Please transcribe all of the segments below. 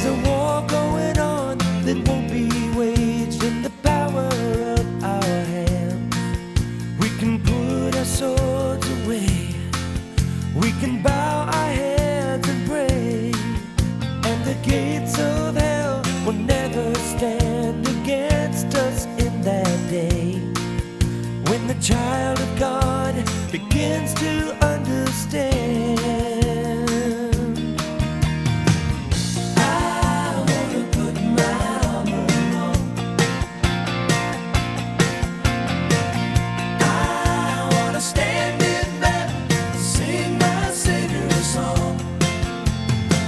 There's a war going on that won't be waged in the power of our hands. We can put our swords away, we can bow our heads and pray, and the gates of hell will never stand against us in that day, when the child of God begins to understand.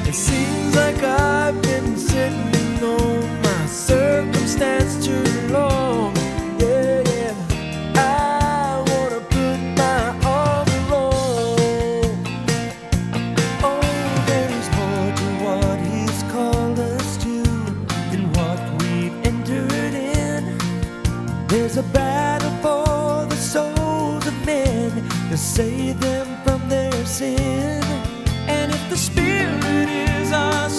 It seems like I've been sitting on my circumstance too long. Yeah, yeah. I wanna put my armor on. Oh, there's more to what He's called us to than what we've entered in. There's a battle for the souls of men to save them from their sin. And if the Spirit is our